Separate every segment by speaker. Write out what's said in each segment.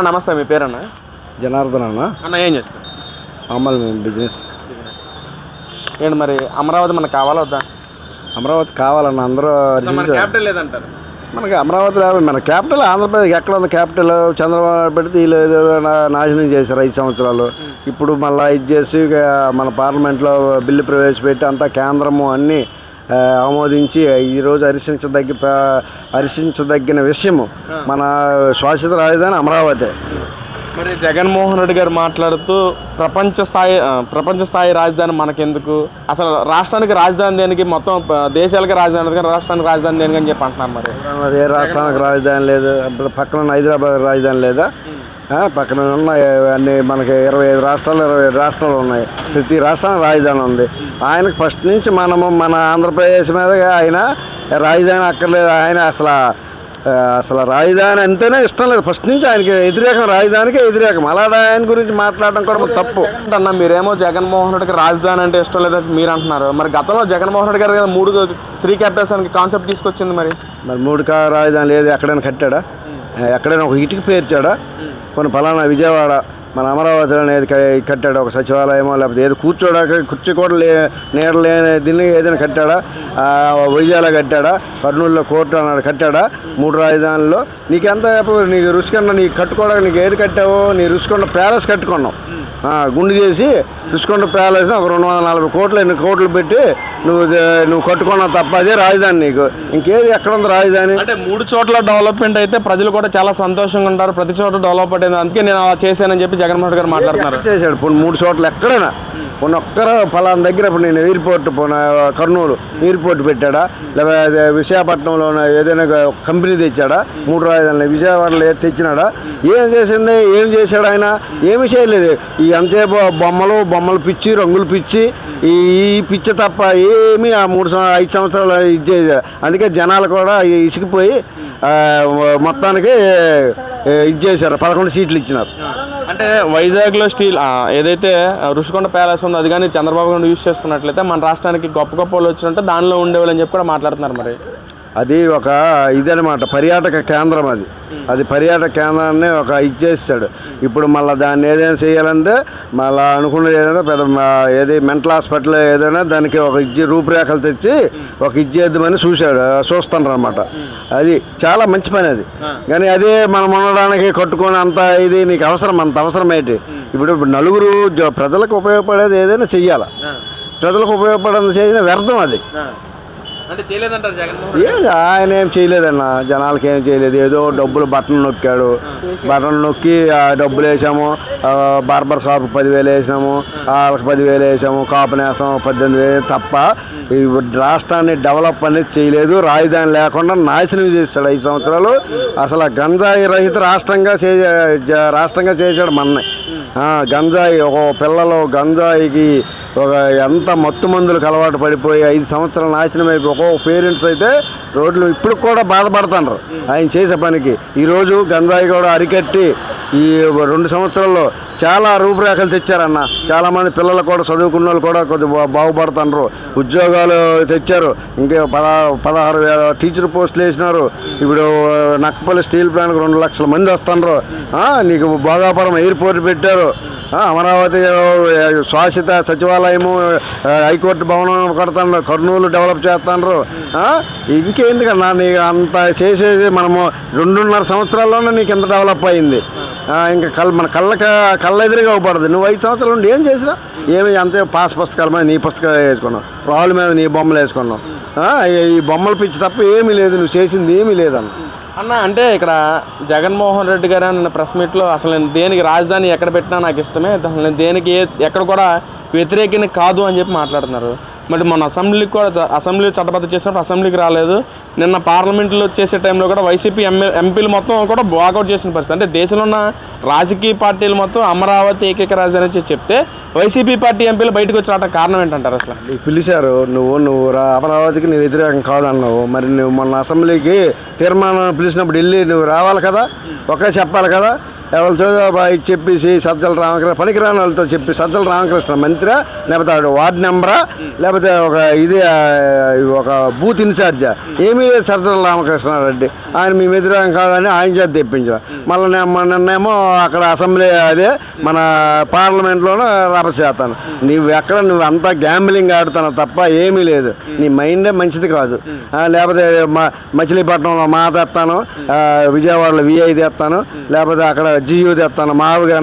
Speaker 1: నమస్తే, మీ పేరన్నా?
Speaker 2: జనార్దన్ అన్న.
Speaker 1: ఏం చేస్తారు?
Speaker 2: మామూలు మేము బిజినెస్.
Speaker 1: ఏంటి మరి అమరావతి మనకు కావాలా వద్దా?
Speaker 2: అమరావతి కావాలన్న అందరూ
Speaker 1: క్యాపిటల్ లేదంటారు.
Speaker 2: మనకి అమరావతి మన క్యాపిటల్ ఆంధ్రప్రదేశ్ ఎక్కడ ఉంది క్యాపిటల్? చంద్రబాబు పెడితే వీళ్ళు ఏదో నాశనం చేశారు 5 సంవత్సరాలు. ఇప్పుడు మళ్ళీ ఇది చేసి మన పార్లమెంట్లో బిల్లు ప్రవేశపెట్టి అంతా కేంద్రము అన్నీ ఆమోదించి ఈరోజు హర్షించదగిన విషయము మన శాశ్వత రాజధాని అమరావతి.
Speaker 1: మరి జగన్మోహన్ రెడ్డి గారు మాట్లాడుతూ ప్రపంచ స్థాయి రాజధాని మనకెందుకు, అసలు రాష్ట్రానికి రాజధాని దేనికి, మొత్తం దేశాలకి రాజధాని కానీ రాష్ట్రానికి రాజధాని దేనికి అని చెప్పి అంటున్నారు. మరి
Speaker 2: ఏ రాష్ట్రానికి రాజధాని లేదు? పక్కన హైదరాబాద్ రాజధాని లేదా? పక్కన ఉన్నాయి అన్నీ. మనకి 25 రాష్ట్రాలు 27 రాష్ట్రాలు ఉన్నాయి. ప్రతి రాష్ట్రానికి రాజధాని ఉంది. ఆయనకు ఫస్ట్ నుంచి మన ఆంధ్రప్రదేశ్ మీద ఆయన రాజధాని అక్కర్లేదు. ఆయన అసలు రాజధాని అంటేనే ఇష్టం లేదు. ఫస్ట్ నుంచి ఆయనకి వ్యతిరేకం, రాజధానికి వ్యతిరేకం. అలాగే ఆయన గురించి మాట్లాడడం కూడా తప్పు
Speaker 1: అన్న. మీరేమో జగన్మోహన్ రెడ్డికి రాజధాని అంటే ఇష్టం లేదని మీరు అంటున్నారు. మరి గతంలో జగన్మోహన్ రెడ్డి గారు 3 క్యాపిటల్స్ అని కాన్సెప్ట్ తీసుకొచ్చింది. మరి
Speaker 2: 3 రాజధాని లేదు. ఎక్కడైనా కట్టాడా? ఎక్కడైనా ఒక ఇటుకి పేర్చాడా? కొన్ని ఫలానా విజయవాడ మన అమరావతిలో అనేది కట్టాడా? ఒక సచివాలయమో లేకపోతే ఏదో కుర్చీ కూడా నీడ లేని దీన్ని ఏదైనా కట్టాడా? వైజాగ్లో కట్టాడా? కర్నూలులో కోర్టు అన్నాడు కట్టాడా? 3 రాజధానుల్లో నీకెంత నీకు రుషికొండ నీకు కట్టుకోవడానికి నీకు ఏది కట్టావో? నీ రుషికొండ ప్యాలెస్ కట్టుకున్నావు. గుండు చేసి రుషికొండ ప్యాలెస్ని ఒక 240 కోట్లు ఎన్ని కోట్లు పెట్టి నువ్వు కట్టుకున్నావు తప్ప అదే రాజధాని నీకు. ఇంకేది ఎక్కడ ఉంది రాజధాని?
Speaker 1: అంటే 3 చోట్ల డెవలప్మెంట్ అయితే ప్రజలు కూడా చాలా సంతోషంగా ఉంటారు. ప్రతి చోట డెవలప్మెంట్ అయింది, అందుకే నేను అలా చేశానని చెప్పి జగన్మోహన్ రెడ్డి గారు మాట్లాడుతున్నారు.
Speaker 2: చేశాడు ఇప్పుడు 3 చోట్ల ఎక్కడైనా ఒక్కరు ఫలానా దగ్గర. ఇప్పుడు నేను ఎయిర్పోర్ట్ కర్నూలు ఎయిర్పోర్ట్ పెట్టాడా? లేకపోతే విశాఖపట్నంలో ఏదైనా కంపెనీ తెచ్చాడా? 3 రాజధానులు విజయవాడలో తెచ్చినాడా? ఏం చేశాడు ఆయన? ఏమి చేయలేదు. ఈ ఎంతసేపు బొమ్మలు పిచ్చి, రంగులు పిచ్చి, ఈ పిచ్చి తప్ప ఏమీ ఆ 5 సంవత్సరాలు ఇది చేశారు. అందుకే జనాలు కూడా ఇసిగిపోయి మొత్తానికి ఇది చేశారు. 11 సీట్లు ఇచ్చినారు.
Speaker 1: అంటే వైజాగ్లో స్టీల్ ఏదైతే రుషికొండ ప్యాలెస్ ఉందో అది కానీ చంద్రబాబు గారు యూజ్ చేసుకున్నట్లయితే మన రాష్ట్రానికి గొప్ప వాళ్ళు వచ్చినట్టు దానిలో ఉండేవాళ్ళు అని చెప్పి కూడా మాట్లాడుతున్నారు. మరి
Speaker 2: అది ఒక ఇదనమాట, పర్యాటక కేంద్రం. అది పర్యాటక కేంద్రాన్ని ఒక ఇచ్చేసాడు. ఇప్పుడు మళ్ళీ దాన్ని ఏదైనా చేయాలంటే మళ్ళీ అనుకున్నది ఏదైనా ఏది మెంటల్ హాస్పిటల్ ఏదైనా దానికి ఒక రూపురేఖలు తెచ్చి ఒక ఇచ్చేద్దామని చూస్తాను అనమాట. అది చాలా మంచి పని అది. కానీ అదే మనం ఉండడానికి కట్టుకొని అంత ఇది నీకు అవసరం, అంత అవసరం ఏంటి? ఇప్పుడు నలుగురు ప్రజలకు ఉపయోగపడేది ఏదైనా చెయ్యాలి. ప్రజలకు ఉపయోగపడేది చేసిన వ్యర్థం అది. ఏది ఆయన ఏం చేయలేదన్న, జనాలకి ఏం చేయలేదు. ఏదో డబ్బులు బటన్ నొక్కాడు. బటన్ నొక్కి డబ్బులు వేసాము. బార్బర్ షాప్ 10,000 వేసాము, వాళ్ళకి 10,000 వేసాము, కాపుని వేస్తాము 18,000 తప్ప ఈ రాష్ట్రాన్ని డెవలప్ అనేది చేయలేదు. రాజధాని లేకుండా నాశనం చేశాడు 5 సంవత్సరాలు. అసలు గంజాయి రహిత రాష్ట్రంగా చేశాడు మనని. గంజాయి ఒక పిల్లలు గంజాయికి ఎంత మత్తు మందులకు అలవాటు పడిపోయి 5 సంవత్సరాలు నాశనం అయిపోయి ఒక్కొక్క పేరెంట్స్ అయితే రోడ్లు ఇప్పుడు కూడా బాధపడుతున్నారు ఆయన చేసే పనికి. ఈరోజు గంజాయి కూడా అరికట్టి ఈ 2 సంవత్సరాల్లో చాలా రూపురేఖలు తెచ్చారన్న. చాలామంది పిల్లలు కూడా చదువుకున్న వాళ్ళు కూడా కొద్దిగా బాగుపడుతున్నారు. ఉద్యోగాలు తెచ్చారు. ఇంకే 16,000 టీచర్ పోస్టులు వేసినారు. ఇప్పుడు నక్కపల్లి స్టీల్ ప్లాంట్కి 2 లక్షల మంది వస్తున్నారు. నీకు భోగాపురం ఎయిర్పోర్ట్ పెట్టారు. అమరావతి శాశ్వత సచివాలయము, హైకోర్టు భవనం కడుతున్నారు. కర్నూలు డెవలప్ చేస్తున్నారు. ఇంకెందుకన్నా నీకు అంత చేసేది? మనము 2.5 సంవత్సరాల్లోనే నీకు ఎంత డెవలప్ అయింది. ఇంకా మన కళ్ళ ఎదురుగా అవ్వబడదు. నువ్వు 5 సంవత్సరాల నుండి ఏం చేసినా ఏమి అంతే పాస్ పుస్తకాల మీద నీ పుస్తకాలు వేసుకున్నావు, రాళ్ళ మీద నీ బొమ్మలు వేసుకున్నావు. ఈ బొమ్మలు పిచ్చి తప్ప ఏమీ లేదు. నువ్వు చేసింది ఏమీ లేదన్న.
Speaker 1: అంటే ఇక్కడ జగన్మోహన్ రెడ్డి గారు అన్న ప్రెస్ మీట్లో అసలు నేను దేనికి రాజధాని ఎక్కడ పెట్టినా నాకు ఇష్టమే, నేను దేనికి ఎక్కడ కూడా వ్యతిరేకిని కాదు అని చెప్పి మాట్లాడుతున్నారు. మరి మన అసెంబ్లీ చట్టబద్ధ చేసినప్పుడు అసెంబ్లీకి రాలేదు. నిన్న పార్లమెంట్లో చేసే టైంలో కూడా వైసీపీ ఎంపీలు మొత్తం కూడా వాకౌట్ చేసిన పరిస్థితి. అంటే దేశంలో ఉన్న రాజకీయ పార్టీలు మొత్తం అమరావతి ఏకైక రాజధాని చెప్తే వైసీపీ పార్టీ ఎంపీలు బయటకు వచ్చిన కారణం ఏంటంటారు? అసలు
Speaker 2: పిలిచారు, నువ్వు అమరావతికి నువ్వు వ్యతిరేకం కాదన్నావు. మరి నువ్వు మొన్న అసెంబ్లీకి తీర్మానం పిలిచినప్పుడు వెళ్ళి నువ్వు రావాలి కదా, ఒకే చెప్పాలి కదా. ఎవరితో చెప్పేసి సజ్జల రామకృష్ణ పనికిరాని వాళ్ళతో చెప్పి సజ్జల రామకృష్ణ మంత్రి లేకపోతే వార్డు నెంబరా లేకపోతే ఒక బూత్ ఇన్ఛార్జా ఏమీ లేదు సజ్జల రామకృష్ణారెడ్డి. ఆయన మీ వ్యతిరేకం కాదని ఆయన చేత తెప్పించారు. మళ్ళీ నిన్నేమో అక్కడ అసెంబ్లీ అదే మన పార్లమెంట్లోనూ రభసేస్తాను. నువ్వు అంతా గ్యాంబ్లింగ్ ఆడుతాను తప్ప ఏమీ లేదు. నీ మైండే మంచిది కాదు. లేకపోతే మచిలీపట్నంలో మా తెస్తాను, విజయవాడలో విఐ తెస్తాను, లేకపోతే అక్కడ జియో తెస్తాను. మామూలుగా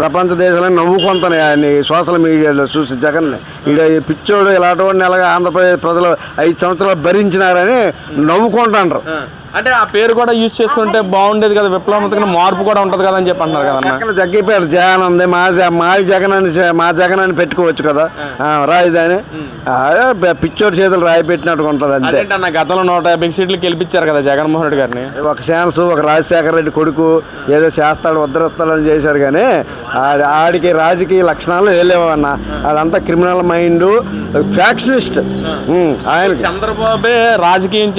Speaker 2: ప్రపంచ దేశాలను నవ్వుకుంటాను ఆయన సోషల్ మీడియాలో చూసి జగన్ని. ఈ పిచ్చోడు ఇలాంటి వాడిని ఎలాగా ఆంధ్రప్రదేశ్ ప్రజలు 5 సంవత్సరాలు భరించినారని నవ్వుకుంటాండ్రు.
Speaker 1: అంటే ఆ పేరు కూడా యూజ్ చేసుకుంటే బాగుండేది కదా, విప్లవాత్మక మార్పు కూడా ఉంటుంది కదా అని చెప్పి అంటున్నారు కదా.
Speaker 2: అక్కడ జగ్గిపేట జగన్ ఉంది, మా జగన్ అని పెట్టుకోవచ్చు కదా రాజధాని. పిచ్చోడి చేతులు రాయి పెట్టినట్టుగా ఉంటుంది అంతే.
Speaker 1: అన్న గతంలో 150 సీట్లు గెలిపించారు కదా జగన్మోహన్ రెడ్డి గారిని.
Speaker 2: ఒక ఛాన్స్ ఒక రాజశేఖర రెడ్డి కొడుకు ఏదో చేస్తాడు ఉద్ధరిస్తాడని చేశారు కానీ ఆడికి రాజకీయ లక్షణాలు వేయలేవన్న. ఆడంతా క్రిమినల్ మైండ్, ఫ్యాక్షనిస్ట్. ఆయన
Speaker 1: చంద్రబాబే రాజకీయం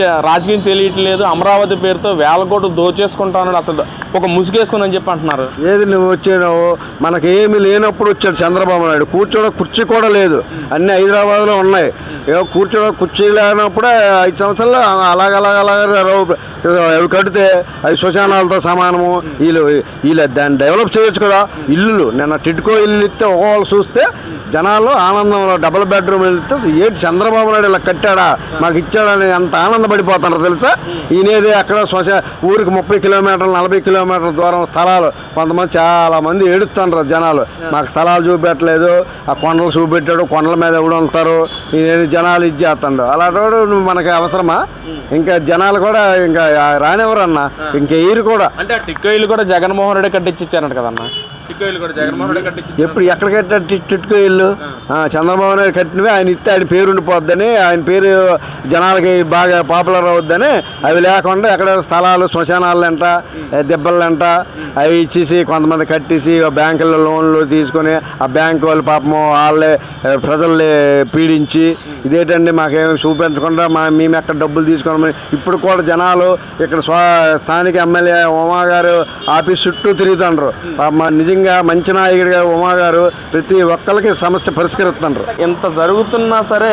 Speaker 1: తెలియట్లేదు, అమరావతి పేరుతో వేల కోట్లు దోచేసుకుంటాను అసలు ఒక ముసుగేసుకుని అని చెప్పి అంటున్నారు.
Speaker 2: ఏది నువ్వు వచ్చావు, మనకి ఏమి లేనప్పుడు వచ్చాడు చంద్రబాబు నాయుడు. కూర్చోడం కుర్చీ కూడా లేదు, అన్నీ హైదరాబాద్లో ఉన్నాయి. కూర్చోడం కుర్చీ లేనప్పుడే 5 సంవత్సరాలు అవి కడితే అవి శ్మశానాలతో సమానము. వీళ్ళు దాన్ని డెవలప్ చేయొచ్చు కదా. ఇల్లులు నిన్న టిడ్కో ఇల్లు ఇస్తే ఒకళ్ళు చూస్తే జనాలు ఆనందంలో డబుల్ బెడ్రూమ్ వెళ్తే ఏంటి చంద్రబాబు నాయుడు ఇలా కట్టాడా మాకు ఇచ్చాడని ఎంత ఆనందపడిపోతున్నారు తెలుసా. ఈయనేది అక్కడ ఊరికి 30 కిలోమీటర్లు 40 కిలోమీటర్ల దూరం స్థలాలు కొంతమంది చాలామంది ఏడుస్తున్నారు జనాలు. మాకు స్థలాలు చూపెట్టలేదు, ఆ కొండలు చూపెట్టాడు, కొండల మీద ఎవడు వెళ్తారు, ఈయన జనాలు ఇది చేస్తాడు. అలాంటి మనకి అవసరమా? ఇంకా జనాలు కూడా ఇంకా రానివ్వరన్నా, ఇంకా ఎయిర్ కూడా.
Speaker 1: అంటే టిక్కో ఇల్లు కూడా జగన్మోహన్ రెడ్డి కట్టించారంట కదన్నా. టిక్కో ఇల్లు కూడా జగన్మోహన్ రెడ్డి కట్టించి
Speaker 2: ఎప్పుడు ఎక్కడ కట్టాడు టిట్కో ఇల్లు? చంద్రబాబు నాయుడు కట్టినవి ఆయన ఇస్తే ఆయన పేరు ఉండిపోద్దని, ఆయన పేరు జనాలకి బాగా పాపులర్ అవుద్దని అవి లేకుండా ఎక్కడ స్థలాలు శ్మశానాలంట దెబ్బలంట అవి ఇచ్చేసి కొంతమంది కట్టేసి బ్యాంకుల్లో లోన్లు తీసుకొని ఆ బ్యాంకు వాళ్ళు పాపము వాళ్ళే ప్రజల్ని పీడించి ఇదేంటండి మాకేమి చూపించకుండా మేము ఎక్కడ డబ్బులు తీసుకోవడం. ఇప్పుడు కూడా జనాలు ఇక్కడ స్థానిక ఎమ్మెల్యే ఉమా గారు ఆఫీస్ చుట్టూ తిరుగుతుండ్రు. నిజంగా మంచి నాయకుడిగా ఉమా గారు ప్రతి ఒక్కరికి సమస్య పరిష్కరిస్తున్నారు.
Speaker 1: ఇంత జరుగుతున్నా సరే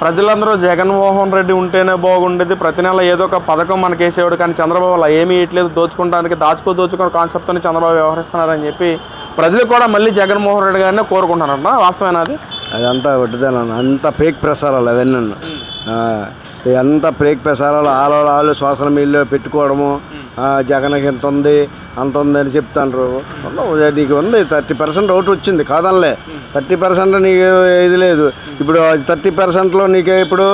Speaker 1: ప్రజలందరూ జగన్మోహన్ రెడ్డి ఉంటేనే బాగుండేది, ప్రతి నెల ఏదో ఒక పథకం మనకి వేసేవాడు, కానీ చంద్రబాబు అలా ఏమీ ఇట్లేదు, దోచుకోవడానికి దోచుకునే కాన్సెప్ట్తో చంద్రబాబు వ్యవహరిస్తున్నారని చెప్పి ప్రజలు కూడా మళ్ళీ జగన్మోహన్ రెడ్డి గారినే కోరుకుంటున్నారన్న. వాస్తవేనా అది?
Speaker 2: అదంతా వడ్డీదానన్న, అంత ఫేక్ ప్రసారాలు అవన్నీ. ఎంత ఫేక్ ప్రసారాలు ఆలో సోషల్ మీడియాలో పెట్టుకోవడము. జగన్కి ఎంత ఉంది అంత ఉంది అని చెప్తాండ్రు. నీకు ఉంది 30% ఓటు వచ్చింది కాదనలే, 30% నీకు ఇది లేదు. ఇప్పుడు 30%లో నీకే ఇప్పుడు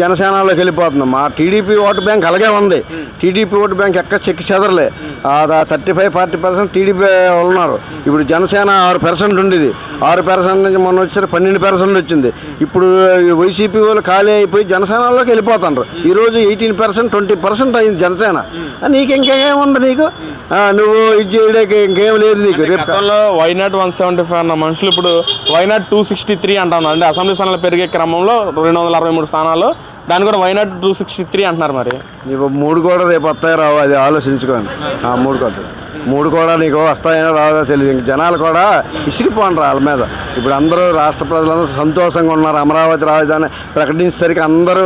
Speaker 2: జనసేనలోకి వెళ్ళిపోతున్నాం. మా టీడీపీ ఓటు బ్యాంక్ అలాగే ఉంది. టీడీపీ ఓటు బ్యాంక్ ఎక్కడ చెక్కి చెదరలే. 35-40% టీడీపీ ఉన్నారు. ఇప్పుడు జనసేన 6% ఉండేది, 6% నుంచి మొన్న వచ్చారు 12% వచ్చింది. ఇప్పుడు వైసీపీ వాళ్ళు ఖాళీ అయిపోయి జనసేనలోకి వెళ్ళిపోతున్నారు. ఈరోజు 18% 20% అయింది జనసేన. నీకు ఇంకేముంది? నీకు నువ్వు ఇది చేయడానికి ఇంకేం లేదు నీకు.
Speaker 1: గతంలో వైనాట్ 175 అన్న మనుషులు ఇప్పుడు వైనాట్ 263 అంటున్నారు. అంటే అసెంబ్లీ స్థానాలు పెరిగే క్రమంలో 263 స్థానాలు, దాన్ని కూడా వైనాట్ 263 అంటున్నారు. మరి
Speaker 2: నీకు 3 కూడా రేపు వస్తాయో రావు అది ఆలోచించుకోండి. 3 కూడా నీకు వస్తాయో రాదో తెలియదు. ఇంక జనాలు కూడా ఇసిగిపోండి వాళ్ళ మీద. ఇప్పుడు అందరూ రాష్ట్ర ప్రజలందరూ సంతోషంగా ఉన్నారు. అమరావతి రాజధాని ప్రకటించేసరికి అందరూ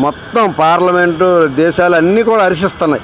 Speaker 2: మొత్తం పార్లమెంటు దేశాలు అన్నీ కూడా హర్షిస్తున్నాయి.